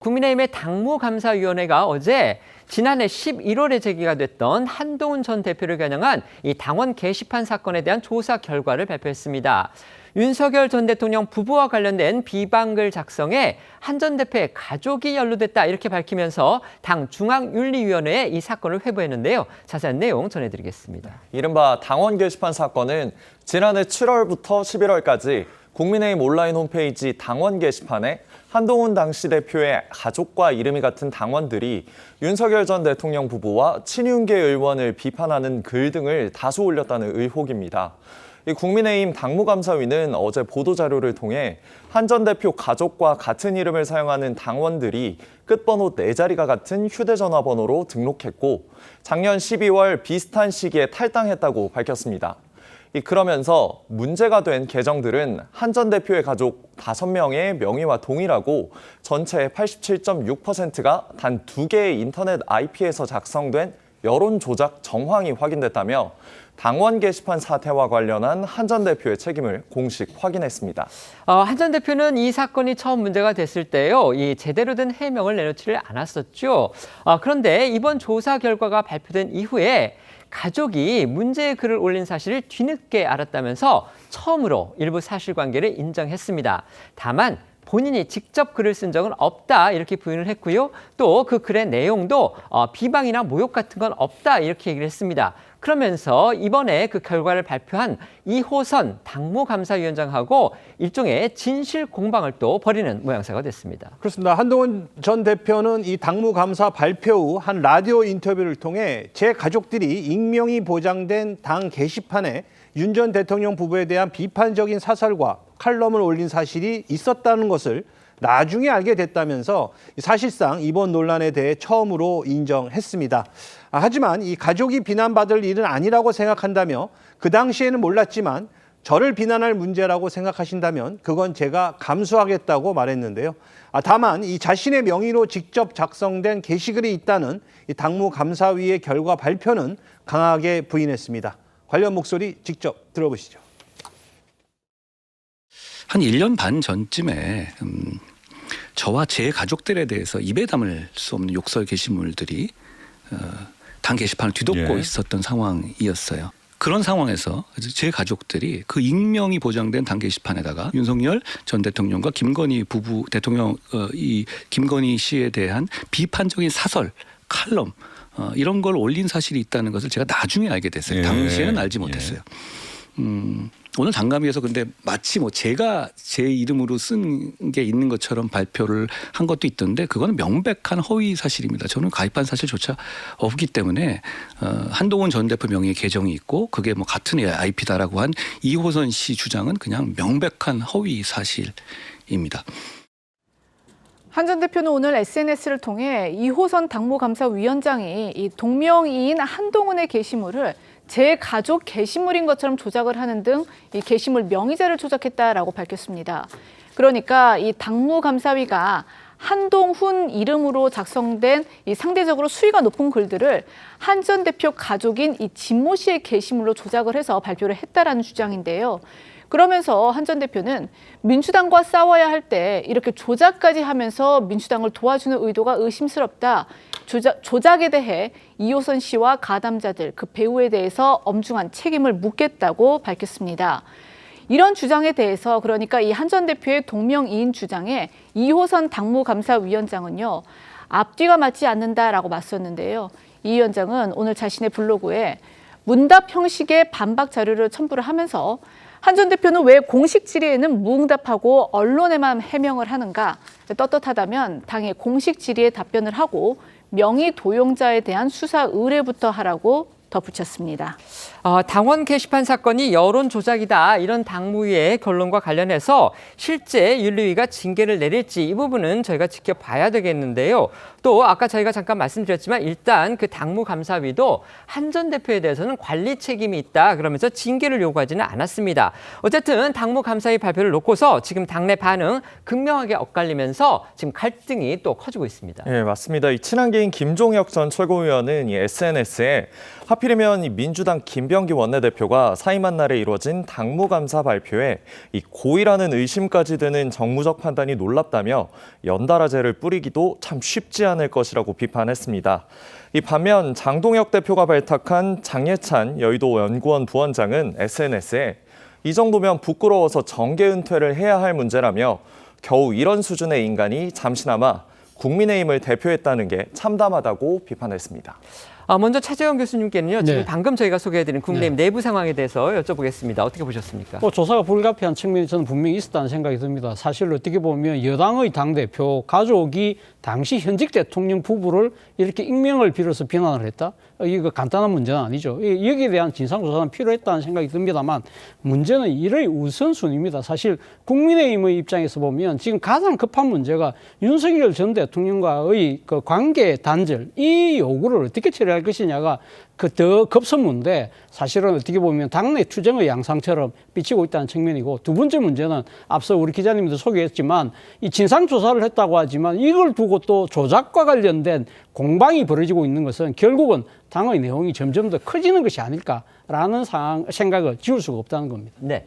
국민의힘의 당무감사위원회가 어제 지난해 11월에 제기가 됐던 한동훈 전 대표를 겨냥한 이 당원 게시판 사건에 대한 조사 결과를 발표했습니다. 윤석열 전 대통령 부부와 관련된 비방글 작성에 한 전 대표의 가족이 연루됐다 이렇게 밝히면서 당 중앙윤리위원회에 이 사건을 회부했는데요. 자세한 내용 전해드리겠습니다. 이른바 당원 게시판 사건은 지난해 7월부터 11월까지 국민의힘 온라인 홈페이지 당원 게시판에 한동훈 당시 대표의 가족과 이름이 같은 당원들이 윤석열 전 대통령 부부와 친윤계 의원을 비판하는 글 등을 다수 올렸다는 의혹입니다. 이 국민의힘 당무감사위는 어제 보도자료를 통해 한 전 대표 가족과 같은 이름을 사용하는 당원들이 끝번호 4자리가 같은 휴대전화 번호로 등록했고 작년 12월 비슷한 시기에 탈당했다고 밝혔습니다. 그러면서 문제가 된 계정들은 한 전 대표의 가족 5명의 명의와 동일하고 전체의 87.6%가 단 2개의 인터넷 IP에서 작성된 여론 조작 정황이 확인됐다며 당원 게시판 사태와 관련한 한 전 대표의 책임을 공식 확인했습니다. 한 전 대표는 이 사건이 처음 문제가 됐을 때요, 이 제대로 된 해명을 내놓지를 않았었죠. 그런데 이번 조사 결과가 발표된 이후에 가족이 문제의 글을 올린 사실을 뒤늦게 알았다면서 처음으로 일부 사실관계를 인정했습니다. 다만 본인이 직접 글을 쓴 적은 없다 이렇게 부인을 했고요. 또 그 글의 내용도 비방이나 모욕 같은 건 없다 이렇게 얘기를 했습니다. 그러면서 이번에 그 결과를 발표한 이호선 당무감사위원장하고 일종의 진실 공방을 또 벌이는 모양새가 됐습니다. 그렇습니다. 한동훈 전 대표는 이 당무감사 발표 후 한 라디오 인터뷰를 통해 제 가족들이 익명이 보장된 당 게시판에 윤 전 대통령 부부에 대한 비판적인 사설과 칼럼을 올린 사실이 있었다는 것을 나중에 알게 됐다면서 사실상 이번 논란에 대해 처음으로 인정했습니다. 하지만 이 가족이 비난받을 일은 아니라고 생각한다며 그 당시에는 몰랐지만 저를 비난할 문제라고 생각하신다면 그건 제가 감수하겠다고 말했는데요. 다만 이 자신의 명의로 직접 작성된 게시글이 있다는 이 당무감사위의 결과 발표는 강하게 부인했습니다. 관련 목소리 직접 들어보시죠. 한 1년 반 전쯤에 저와 제 가족들에 대해서 입에 담을 수 없는 욕설 게시물들이 당 게시판을 뒤덮고 있었던 상황이었어요. 그런 상황에서 제 가족들이 그 익명이 보장된 당 게시판에다가 윤석열 전 대통령과 김건희 부부 대통령 이 김건희 씨에 대한 비판적인 사설, 칼럼 이런 걸 올린 사실이 있다는 것을 제가 나중에 알게 됐어요. 당시에는 알지 못했어요. 오늘 당감위에서 근데 마치 제가 제 이름으로 쓴 게 있는 것처럼 발표를 한 것도 있던데 그거는 명백한 허위 사실입니다. 저는 가입한 사실조차 없기 때문에 한동훈 전 대표 명의의 계정이 있고 그게 같은 IP다라고 한 이호선 씨 주장은 그냥 명백한 허위 사실입니다. 한 전 대표는 오늘 SNS를 통해 이호선 당무감사위원장이 이 동명이인 한동훈의 게시물을 제 가족 게시물인 것처럼 조작을 하는 등 이 게시물 명의자를 조작했다라고 밝혔습니다. 그러니까 이 당무감사위가 한동훈 이름으로 작성된 이 상대적으로 수위가 높은 글들을 한 전 대표 가족인 이 진모 씨의 게시물로 조작을 해서 발표를 했다라는 주장인데요. 그러면서 한 전 대표는 민주당과 싸워야 할 때 이렇게 조작까지 하면서 민주당을 도와주는 의도가 의심스럽다. 조작에 대해 이호선 씨와 가담자들, 그 배우에 대해서 엄중한 책임을 묻겠다고 밝혔습니다. 이런 주장에 대해서 그러니까 이 한 전 대표의 동명이인 주장에 이호선 당무감사위원장은요. 앞뒤가 맞지 않는다라고 맞섰는데요. 이 위원장은 오늘 자신의 블로그에 문답 형식의 반박 자료를 첨부를 하면서 한 전 대표는 왜 공식 질의에는 무응답하고 언론에만 해명을 하는가? 떳떳하다면 당의 공식 질의에 답변을 하고 명의 도용자에 대한 수사 의뢰부터 하라고 덧붙였습니다. 당원 게시판 사건이 여론 조작이다 이런 당무위의 결론과 관련해서 실제 윤리위가 징계를 내릴지 이 부분은 저희가 지켜봐야 되겠는데요. 또 아까 저희가 잠깐 말씀드렸지만 일단 그 당무감사위도 한 전 대표에 대해서는 관리 책임이 있다 그러면서 징계를 요구하지는 않았습니다. 어쨌든 당무감사위 발표를 놓고서 지금 당내 반응 극명하게 엇갈리면서 지금 갈등이 또 커지고 있습니다. 네, 맞습니다. 이 친한계인 김종혁 전 최고위원은 이 SNS에 하필이면 이 민주당 김병기 원내대표가 사임한 날에 이루어진 당무감사 발표에 이 고의라는 의심까지 드는 정무적 판단이 놀랍다며 연달아제를 뿌리기도 참 쉽지 않을 것이라고 비판했습니다. 이 반면 장동혁 대표가 발탁한 장예찬 여의도 연구원 부원장은 SNS에 이 정도면 부끄러워서 정계 은퇴를 해야 할 문제라며 겨우 이런 수준의 인간이 잠시나마 국민의힘을 대표했다는 게 참담하다고 비판했습니다. 먼저 차재원 교수님께는요. 지금 네. 방금 저희가 소개해드린 국민의힘 내부 상황에 대해서 여쭤보겠습니다. 어떻게 보셨습니까? 조사가 불가피한 측면이 저는 분명히 있었다는 생각이 듭니다. 사실 어떻게 보면 여당의 당대표 가족이 당시 현직 대통령 부부를 이렇게 익명을 빌어서 비난을 했다? 이거 간단한 문제는 아니죠. 여기에 대한 진상조사는 필요했다는 생각이 듭니다만 문제는 이의 우선순위입니다. 사실 국민의힘의 입장에서 보면 지금 가장 급한 문제가 윤석열 전 대통령과의 그 관계 단절, 이 요구를 어떻게 처리할 것이냐가 더 급선무인데 사실은 어떻게 보면 당내 투쟁의 양상처럼 비치고 있다는 측면이고, 두 번째 문제는 앞서 우리 기자님도 소개했지만 이 진상조사를 했다고 하지만 이걸 두고 또 조작과 관련된 공방이 벌어지고 있는 것은 결국은 당의 내용이 점점 더 커지는 것이 아닐까라는 생각을 지울 수가 없다는 겁니다. 네.